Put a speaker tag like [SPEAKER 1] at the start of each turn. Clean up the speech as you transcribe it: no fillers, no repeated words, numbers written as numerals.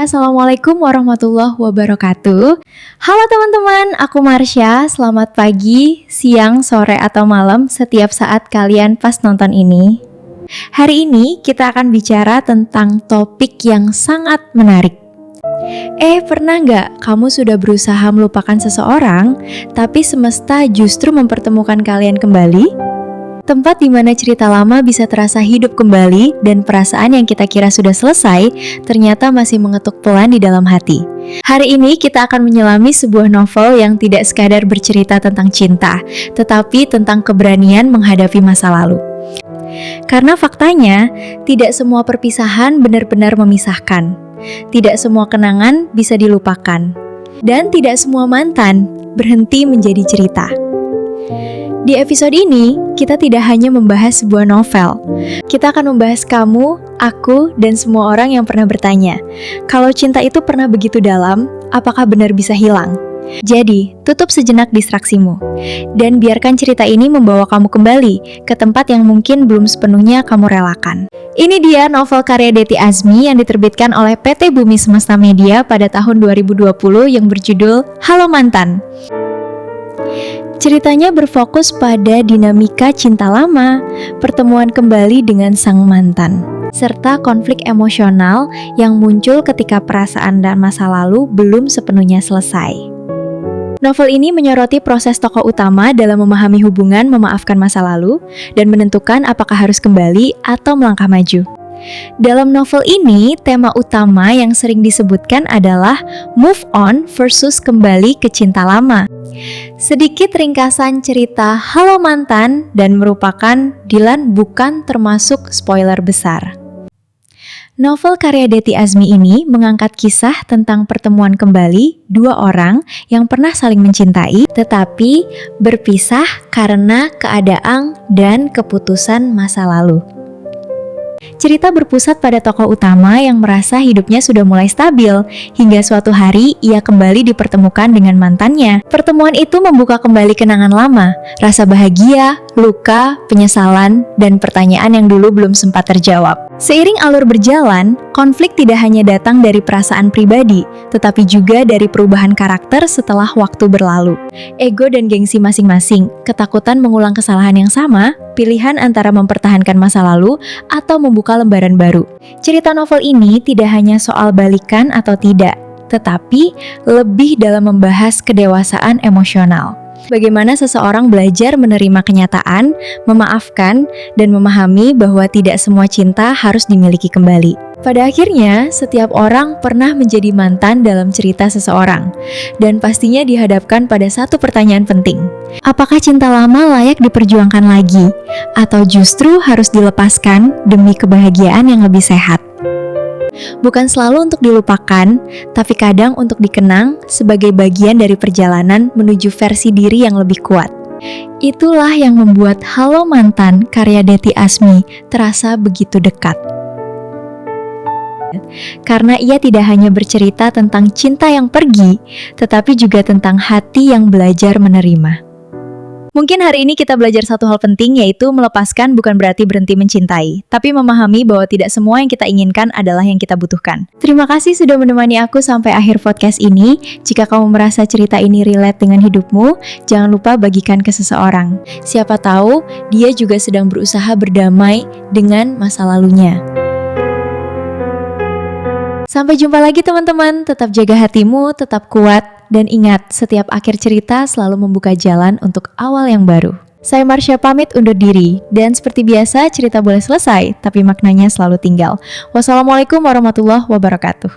[SPEAKER 1] Assalamualaikum warahmatullahi wabarakatuh. Halo teman-teman, aku Marsha. Selamat pagi, siang, sore, atau malam setiap saat kalian pas nonton ini. Hari ini kita akan bicara tentang topik yang sangat menarik. Pernah nggak kamu sudah berusaha melupakan seseorang, tapi semesta justru mempertemukan kalian kembali? Tempat di mana cerita lama bisa terasa hidup kembali dan perasaan yang kita kira sudah selesai ternyata masih mengetuk pelan di dalam hati. Hari ini kita akan menyelami sebuah novel yang tidak sekadar bercerita tentang cinta, tetapi tentang keberanian menghadapi masa lalu. Karena faktanya, tidak semua perpisahan benar-benar memisahkan. Tidak semua kenangan bisa dilupakan. Dan tidak semua mantan berhenti menjadi cerita. Di episode ini, kita tidak hanya membahas sebuah novel. Kita akan membahas kamu, aku, dan semua orang yang pernah bertanya, kalau cinta itu pernah begitu dalam, apakah benar bisa hilang? Jadi, tutup sejenak distraksimu, dan biarkan cerita ini membawa kamu kembali ke tempat yang mungkin belum sepenuhnya kamu relakan. Ini dia novel karya Dety Azmi yang diterbitkan oleh PT Bumi Semesta Media pada tahun 2020 yang berjudul Halo Mantan. Ceritanya berfokus pada dinamika cinta lama, pertemuan kembali dengan sang mantan, serta konflik emosional yang muncul ketika perasaan dan masa lalu belum sepenuhnya selesai. Novel ini menyoroti proses tokoh utama dalam memahami hubungan memaafkan masa lalu dan menentukan apakah harus kembali atau melangkah maju. Dalam novel ini, tema utama yang sering disebutkan adalah move on versus kembali ke cinta lama. Sedikit ringkasan cerita Halo Mantan dan merupakan Dilan bukan termasuk spoiler besar. Novel karya Dety Azmi ini mengangkat kisah tentang pertemuan kembali dua orang yang pernah saling mencintai tetapi berpisah karena keadaan dan keputusan masa lalu. Cerita berpusat pada tokoh utama yang merasa hidupnya sudah mulai stabil, hingga suatu hari ia kembali dipertemukan dengan mantannya. Pertemuan itu membuka kembali kenangan lama, rasa bahagia, luka, penyesalan, dan pertanyaan yang dulu belum sempat terjawab. Seiring alur berjalan, konflik tidak hanya datang dari perasaan pribadi, tetapi juga dari perubahan karakter setelah waktu berlalu. Ego dan gengsi masing-masing, ketakutan mengulang kesalahan yang sama, pilihan antara mempertahankan masa lalu atau membuka lembaran baru. Cerita novel ini tidak hanya soal balikan atau tidak, tetapi lebih dalam membahas kedewasaan emosional. Bagaimana seseorang belajar menerima kenyataan, memaafkan, dan memahami bahwa tidak semua cinta harus dimiliki kembali. Pada akhirnya, setiap orang pernah menjadi mantan dalam cerita seseorang, dan pastinya dihadapkan pada satu pertanyaan penting. Apakah cinta lama layak diperjuangkan lagi, atau justru harus dilepaskan demi kebahagiaan yang lebih sehat? Bukan selalu untuk dilupakan, tapi kadang untuk dikenang sebagai bagian dari perjalanan menuju versi diri yang lebih kuat. Itulah yang membuat Halo Mantan karya Dety Azmi terasa begitu dekat. Karena ia tidak hanya bercerita tentang cinta yang pergi, tetapi juga tentang hati yang belajar menerima. Mungkin hari ini kita belajar satu hal penting, yaitu melepaskan bukan berarti berhenti mencintai, tapi memahami bahwa tidak semua yang kita inginkan adalah yang kita butuhkan. Terima kasih sudah menemani aku sampai akhir podcast ini. Jika kamu merasa cerita ini relate dengan hidupmu, jangan lupa bagikan ke seseorang. Siapa tahu dia juga sedang berusaha berdamai dengan masa lalunya. Sampai jumpa lagi teman-teman, tetap jaga hatimu, tetap kuat, dan ingat, setiap akhir cerita selalu membuka jalan untuk awal yang baru. Saya Marsha pamit undur diri, dan seperti biasa cerita boleh selesai, tapi maknanya selalu tinggal. Wassalamualaikum warahmatullahi wabarakatuh.